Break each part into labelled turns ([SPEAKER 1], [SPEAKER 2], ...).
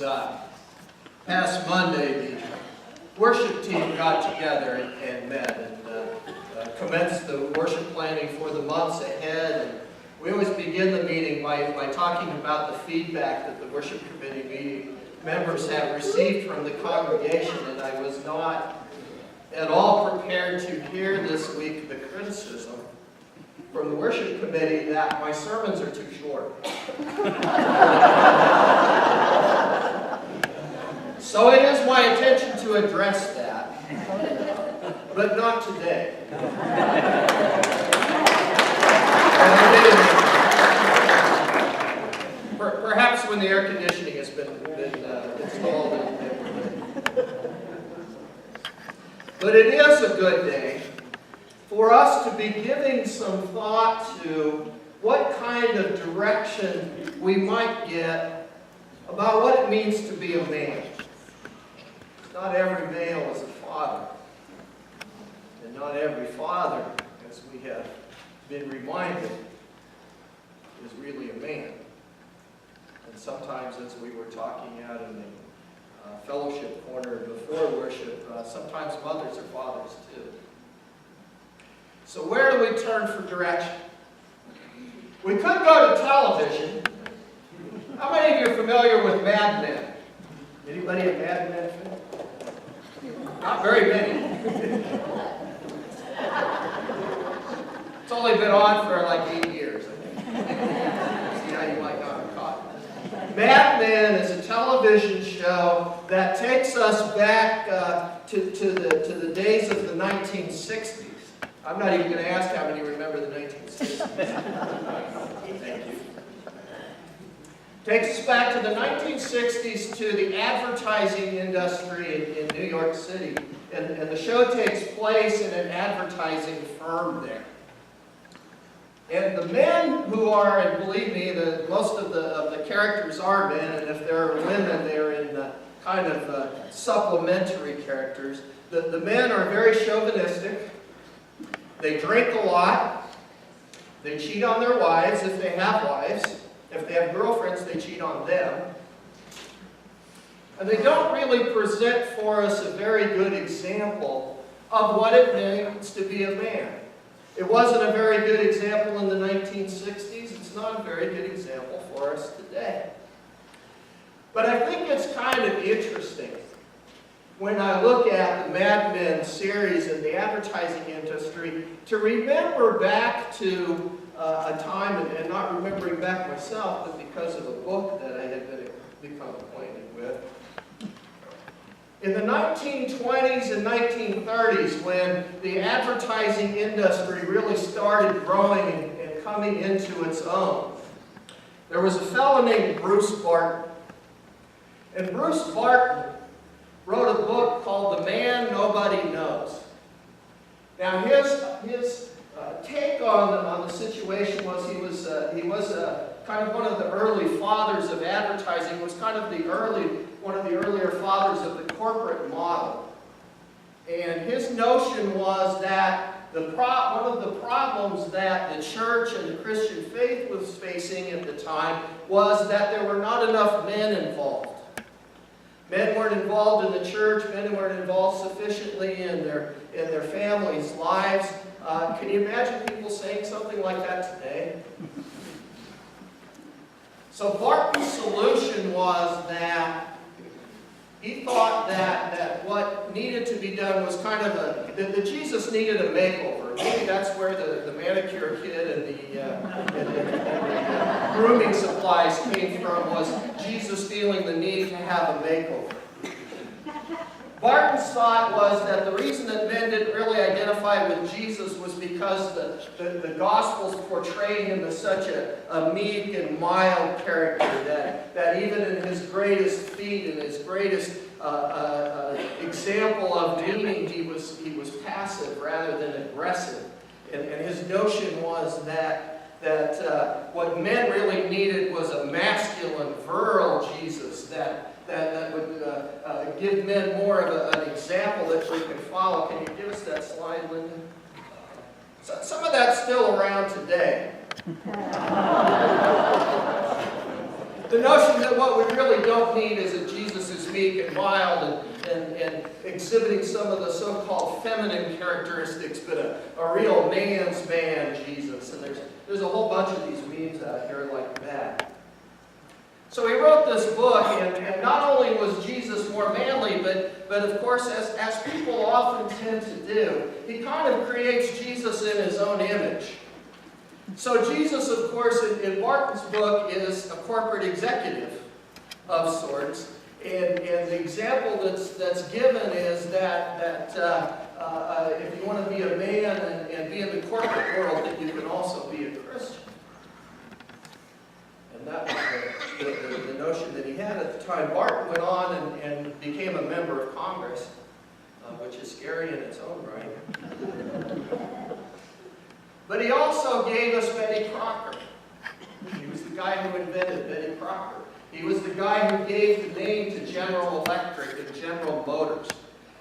[SPEAKER 1] This past Monday, the worship team got together and met and commenced the worship planning for the months ahead. And we always begin the meeting by talking about the feedback that the worship committee meeting members have received from the congregation. And I was not at all prepared to hear this week the criticism from the worship committee that my sermons are too short. So it is my intention to address that, but not today. Perhaps when the air conditioning has been installed. But it is a good day for us to be giving some thought to what kind of direction we might get about what it means to be a man. Not every male is a father, and not every father, as we have been reminded, is really a man. And sometimes, as we were talking out in the fellowship corner before worship, sometimes mothers are fathers too. So where do we turn for direction? We could go to television. How many of you are familiar with Mad Men? Anybody a Mad Men fan? Not very many. It's only been on for like 8 years, I think. See how you might not have caught it. Mad Men is a television show that takes us back to the days of the 1960s. I'm not even going to ask how many remember the 1960s. Thank you. Takes us back to the 1960s to the advertising industry in New York City. And the show takes place in an advertising firm there. And the men who are, and believe me, most of the characters are men, and if there are women, they're in kind of supplementary characters. The men are very chauvinistic. They drink a lot. They cheat on their wives if they have wives. If they have girlfriends, they cheat on them. And they don't really present for us a very good example of what it means to be a man. It wasn't a very good example in the 1960s. It's not a very good example for us today. But I think it's kind of interesting when I look at the Mad Men series in the advertising industry to remember back to a time, and not remembering back myself, but because of a book that I had become acquainted with. In the 1920s and 1930s, when the advertising industry really started growing and coming into its own, there was a fellow named Bruce Barton. And Bruce Barton wrote a book called The Man Nobody Knows. Now his take on the situation was he was kind of one of the early fathers of advertising. He was kind of one of the earlier fathers of the corporate model. And his notion was that one of the problems that the church and the Christian faith was facing at the time was that there were not enough men involved. Men weren't involved in the church. Men weren't involved sufficiently in their families' lives. Can you imagine people saying something like that today? So Barton's solution was that he thought that what needed to be done was kind of that Jesus needed a makeover. Maybe that's where the manicure kit and the grooming supplies came from, was Jesus feeling the need to have a makeover. Barton's thought was that the reason that men didn't really identify with Jesus was because the Gospels portrayed him as such a meek and mild character, that even in his greatest feat and his greatest example of meaning, he was passive rather than aggressive. And his notion was that what men really needed was a masculine, virile Jesus that would give men more of an example that we can follow. Can you give us that slide, Linda? So, some of that's still around today. The notion that what we really don't need is a Jesus who's meek and mild and exhibiting some of the so-called feminine characteristics, but a real man's man Jesus. And there's a whole bunch of these memes out here like that. So he wrote this book, and not only was Jesus more manly, but of course, as people often tend to do, he kind of creates Jesus in his own image. So Jesus, of course, in Barton's book, is a corporate executive of sorts. And the example that's given is that if you want to be a man and be in the corporate world, that you can also be a Christian. And that was the notion that he had at the time. Barton went on and became a member of Congress, which is scary in its own right. But he also gave us Betty Crocker. He was the guy who invented Betty Crocker. He was the guy who gave the name to General Electric and General Motors.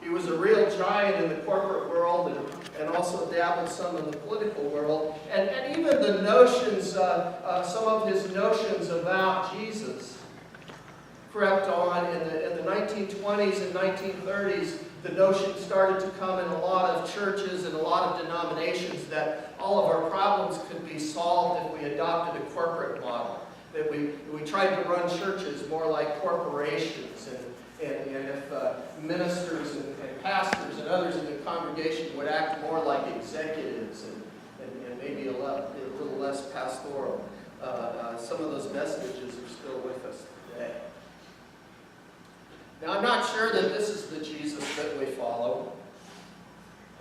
[SPEAKER 1] He was a real giant in the corporate world and also dabbled some in the political world. And even the notions, some of his notions about Jesus crept on in the 1920s and 1930s. The notion started to come in a lot of churches and a lot of denominations that all of our problems could be solved if we adopted a corporate model. That we tried to run churches more like corporations, and if ministers and pastors and others in the congregation would act more like executives and maybe a little less pastoral. Some of those messages are still with us today. Now, I'm not sure that this is the Jesus that we follow,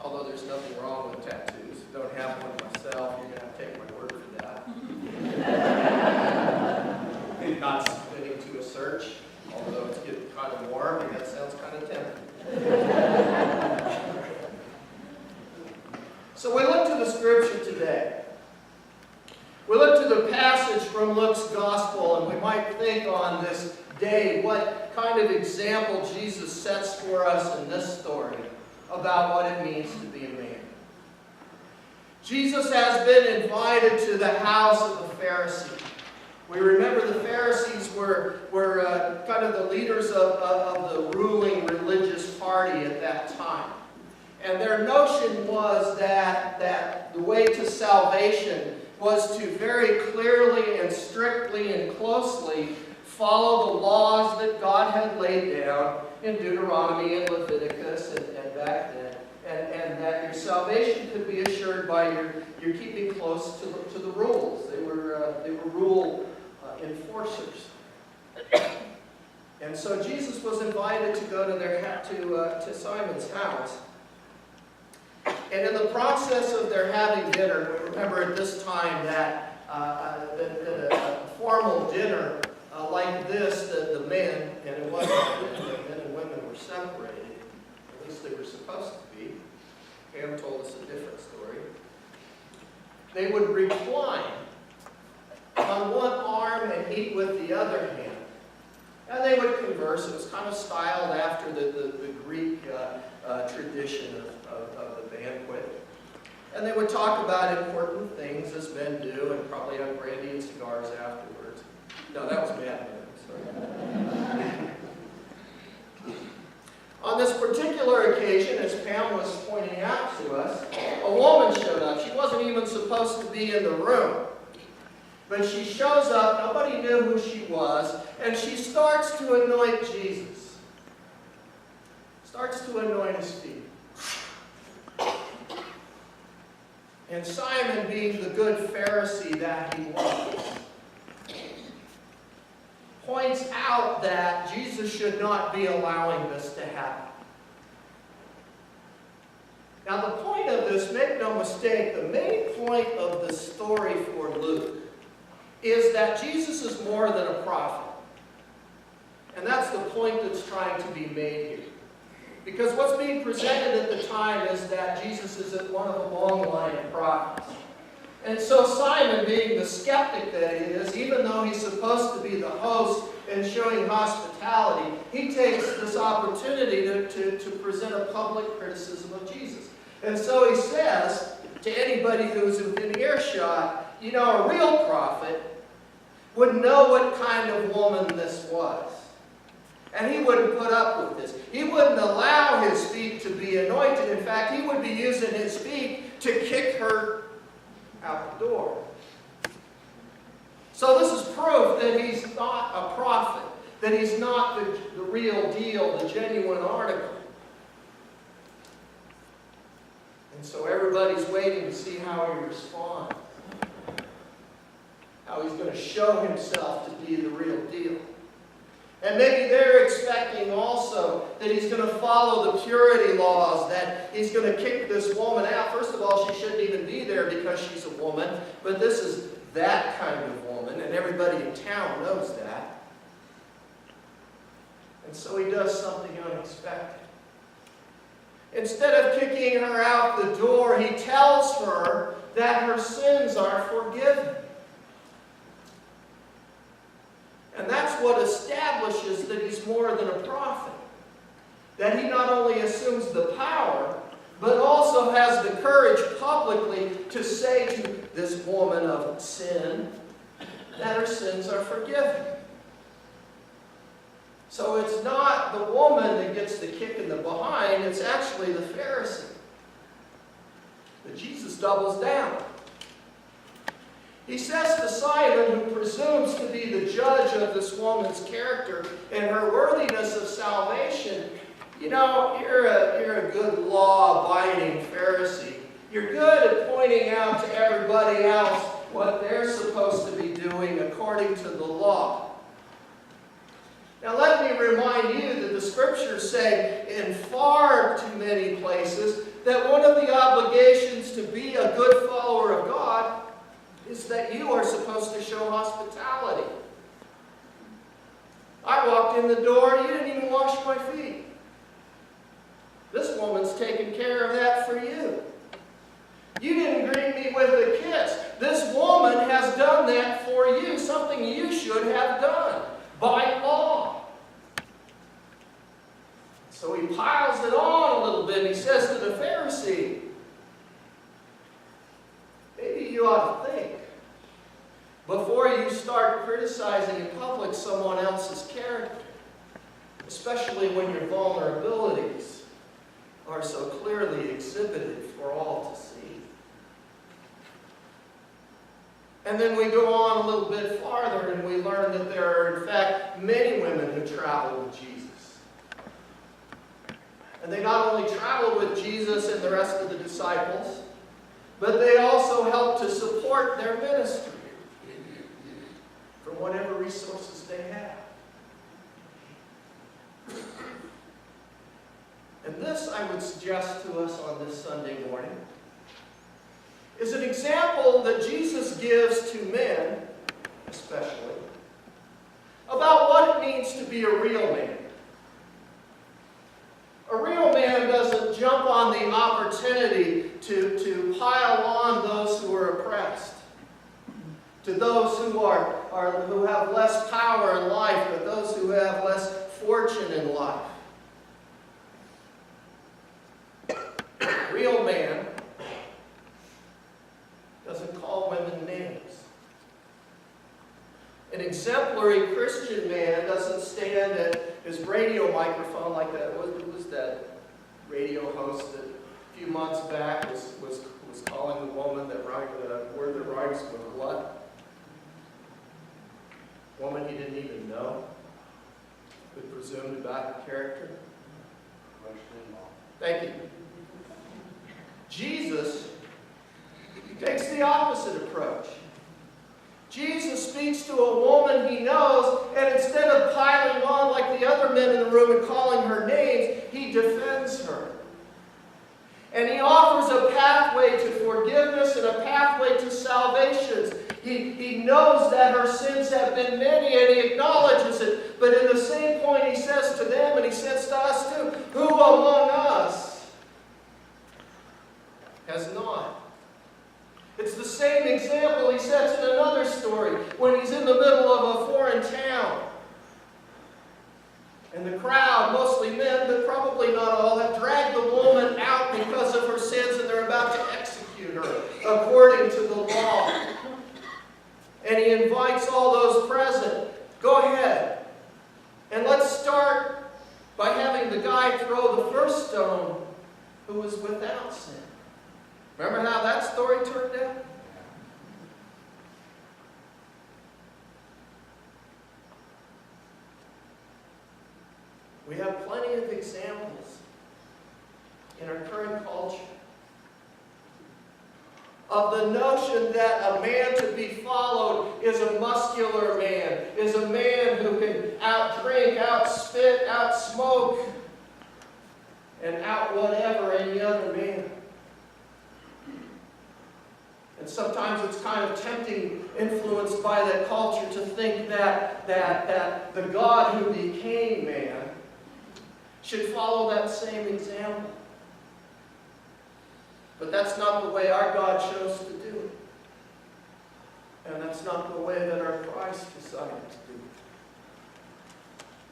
[SPEAKER 1] although there's nothing wrong with tattoos. Don't have one myself. You're going to have to take my word for that. Not submitting to a search, although it's getting kind of warm, and that sounds kind of tempting. So we look to the Scripture today. We look to the passage from Luke's Gospel, and we might think on this day what kind of example Jesus sets for us in this story about what it means to be a man. Jesus has been invited to the house of a Pharisee. We remember the Pharisees were kind of the leaders of the ruling religious party at that time. And their notion was that the way to salvation was to very clearly and strictly and closely follow the laws that God had laid down in Deuteronomy and Leviticus and back then. And that your salvation could be assured by your keeping close to the rules. They were rule enforcers. And so Jesus was invited to go to Simon's house. And in the process of their having dinner, we remember at this time that a formal dinner like this, the men, and it wasn't the men and women were separated, at least they were supposed to be. Pam told us a different story. They would recline on one arm and eat with the other hand. And they would converse. It was kind of styled after the Greek tradition of the banquet. And they would talk about important things as men do, and probably have brandy and cigars afterwards. No, that was Mad Men. Sorry. On this particular occasion, as Pam was pointing out to us, a woman showed up. She wasn't even supposed to be in the room. But she shows up, nobody knew who she was, and she starts to anoint Jesus. Starts to anoint his feet. And Simon, being the good Pharisee that he was, points out that Jesus should not be allowing this to happen. Now the point of this, make no mistake, the main point of the story for Luke is that Jesus is more than a prophet. And that's the point that's trying to be made here. Because what's being presented at the time is that Jesus is one of a long line of prophets. And so Simon, being the skeptic that he is, even though he's supposed to be the host and showing hospitality, he takes this opportunity to present a public criticism of Jesus. And so he says to anybody who's within earshot, you know, a real prophet would know what kind of woman this was. And he wouldn't put up with this. He wouldn't allow his feet to be anointed. In fact, he would be using his feet to kick her out the door. So this is proof that he's not a prophet, that he's not the real deal, the genuine article. And so everybody's waiting to see how he responds, how he's going to show himself to be the real deal. And maybe they're expecting also that he's going to follow the purity laws, that he's going to kick this woman out. First of all, she shouldn't even be there because she's a woman, but this is that kind of woman, and everybody in town knows that. And so he does something unexpected. Instead of kicking her out the door, he tells her that her sins are forgiven. And that's what establishes that he's more than a prophet. That he not only assumes the power, but also has the courage publicly to say to this woman of sin that her sins are forgiven. So it's not the woman that gets the kick in the behind, it's actually the Pharisee. But Jesus doubles down. He says to Simon, who presumes to be the judge of this woman's character and her worthiness of salvation, you know, you're a good law-abiding Pharisee. You're good at pointing out to everybody else what they're supposed to be doing according to the law. Now let me remind you that the Scriptures say in far too many places that one of the obligations to be a good follower of God is that you are supposed to show hospitality. I walked in the door, you didn't even wash my feet. This woman's taking care of that for you. You didn't greet me with a kiss. This woman has done that for you, something you should have done by law. So he piles it on a little bit. He says to the Pharisee, maybe you ought to think before you start criticizing in public someone else's character, especially when your vulnerabilities are so clearly exhibited for all to see. And then we go on a little bit farther and we learn that there are in fact many women who travel with Jesus. And they not only traveled with Jesus and the rest of the disciples, but they also helped to support their ministry from whatever resources they had. And this, I would suggest to us on this Sunday morning, is an example that Jesus gives to men, especially, about what it means to be a real man. A real man doesn't jump on the opportunity to pile on those who are oppressed, to those who have less power in life, but those who have less fortune in life. A real man doesn't call women names. An exemplary Christian man doesn't stand at his radio microphone like that. What was that radio host that a few months back was calling the woman that word that rhymes with blood? Woman he didn't even know, but presumed about her character. Thank you. Jesus takes the opposite approach. Jesus speaks to a woman he knows, and instead of piling on like the other men in the room and calling her names, he defends her. And he offers a pathway to forgiveness and a pathway to salvation. He knows that her sins have been many, and he acknowledges it. But in the same point, he says to them, and he says to us too, who among us has not? It's the same example he sets in another story when he's in the middle of a foreign town. And the crowd, mostly men, but probably not all, have dragged the woman out because of her sins, and they're about to execute her according to the law. And he invites all those present. Go ahead. And let's start by having the guy throw the first stone who was without sin. Remember how that story turned out? We have plenty of examples in our current culture of the notion that a man to be followed is a muscular man, is a man who can out-drink, out-spit, out-smoke, and out-whatever any other man. And sometimes it's kind of tempting, influenced by that culture, to think that the God who became man should follow that same example. But that's not the way our God chose to do it. And that's not the way that our Christ decided to do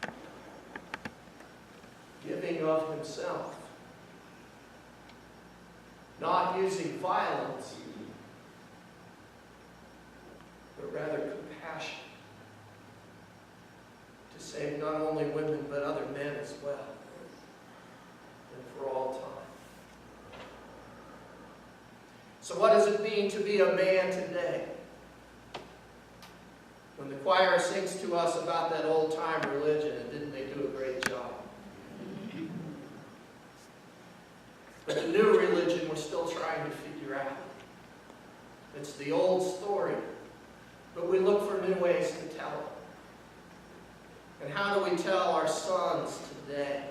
[SPEAKER 1] it. Giving of himself. Not using violence, but rather compassion. To save not only women, but other men as well. And for all time. So what does it mean to be a man today? When the choir sings to us about that old-time religion, and didn't they do a great job? But the new religion we're still trying to figure out. It's the old story, but we look for new ways to tell it. And how do we tell our sons today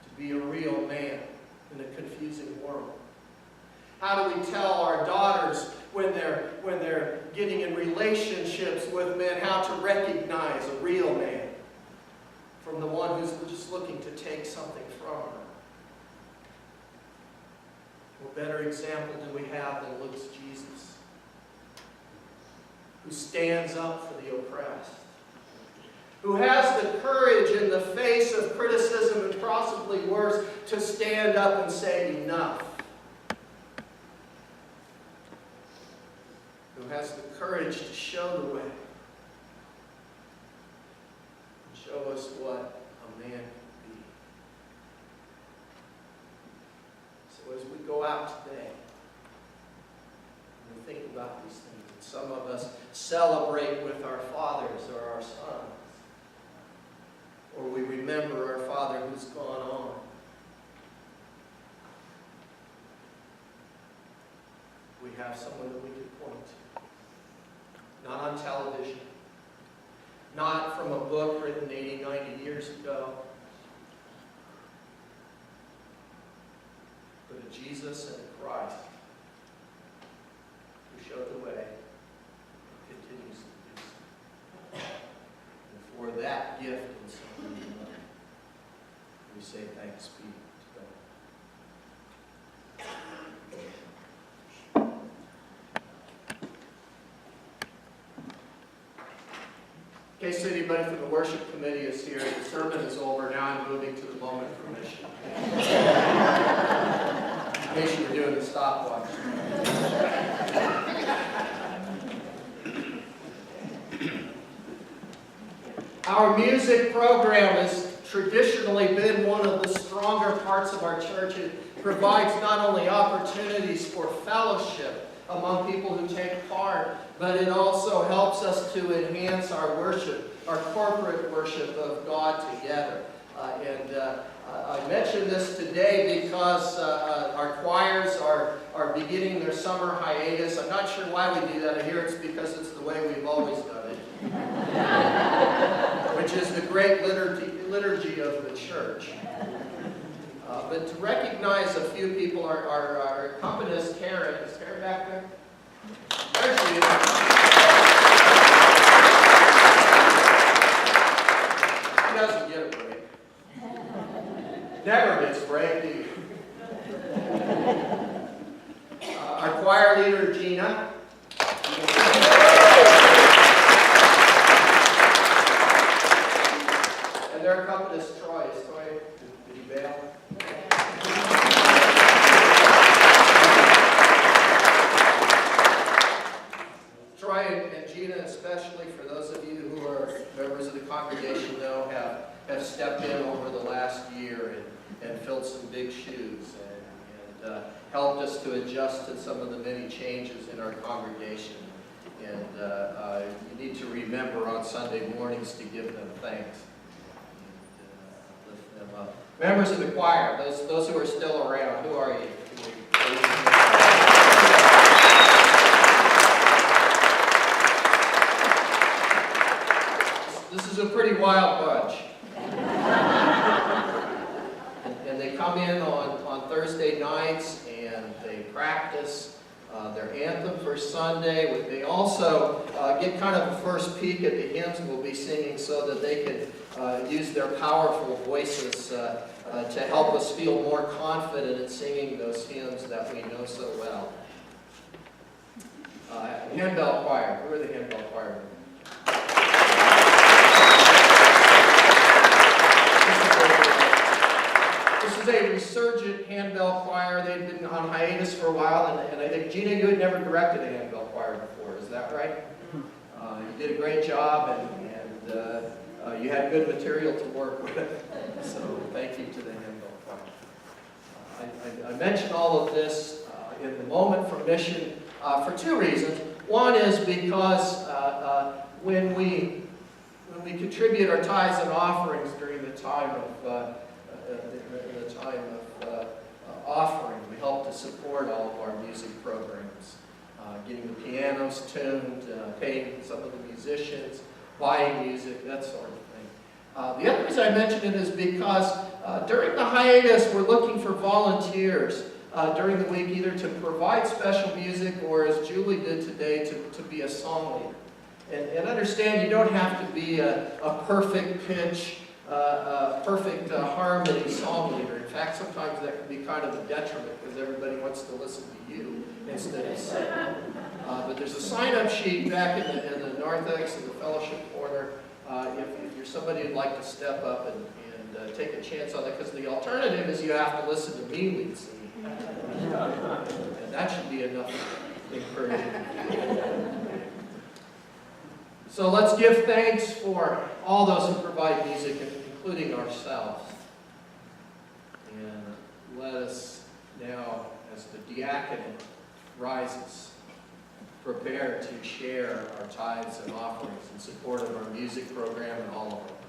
[SPEAKER 1] to be a real man in a confusing world? How do we tell our daughters when they're getting in relationships with men how to recognize a real man from the one who's just looking to take something from her? What better example do we have than Luke's Jesus, who stands up for the oppressed, who has the courage in the face of criticism and possibly worse to stand up and say enough, who has the courage to show the way and show us what a man can be. So as we go out today and we think about these things, and some of us celebrate with our fathers or our sons, or we remember our father who's gone on, we have someone that we can point to. Not on television, not from a book written 80, 90 years ago, but a Jesus and a Christ who showed the way and continues to do so. And for that gift and something we say thanks be to God. In case anybody from the worship committee is here, the sermon is over. Now I'm moving to the moment for mission. In case you were doing the stopwatch. Our music program has traditionally been one of the stronger parts of our church. It provides not only opportunities for fellowship among people who take part, but it also helps us to enhance our worship, our corporate worship of God together. I mention this today because our choirs are beginning their summer hiatus. I'm not sure why we do that. I hear it's because it's the way we've always done it, which is the great liturgy of the church. But to recognize a few people, our accompanist, Karen. Is Karen back there? There she is. She doesn't get a break. Never gets a break, do you? Our choir leader, Gina. And their accompanist, Troy. Is Troy, did he bail? members of the congregation know have stepped in over the last year and filled some big shoes and helped us to adjust to some of the many changes in our congregation. And you need to remember on Sunday mornings to give them thanks and lift them up. Members of the choir, those who are still around, who are you? This is a pretty wild bunch. And they come in on Thursday nights and they practice their anthem for Sunday. They also get kind of a first peek at the hymns we'll be singing so that they can use their powerful voices to help us feel more confident in singing those hymns that we know so well. Handbell choir. Who are the handbell choir? This is a resurgent handbell choir. They've been on hiatus for a while, and I think, Gina, you had never directed a handbell choir before. Is that right? You did a great job, and you had good material to work with. So thank you to the handbell choir. I mentioned all of this in the Moment for Mission for two reasons. One is because when we contribute our tithes and offerings during the time of offering, we help to support all of our music programs, getting the pianos tuned, paying some of the musicians, buying music, that sort of thing. The other reason I mention it is because during the hiatus, we're looking for volunteers during the week, either to provide special music or, as Julie did today, to be a song leader. And understand, you don't have to be a perfect pitch, perfect harmony song leader. In fact, sometimes that can be kind of a detriment because everybody wants to listen to you instead of singing. But there's a sign-up sheet back in the narthex in the fellowship corner if you're somebody who'd like to step up and take a chance on that, because the alternative is you have to listen to me lead sing. And that should be enough encouragement. So let's give thanks for all those who provide music, including ourselves. And let us now, as the diaconate rises, prepare to share our tithes and offerings in support of our music program and all of our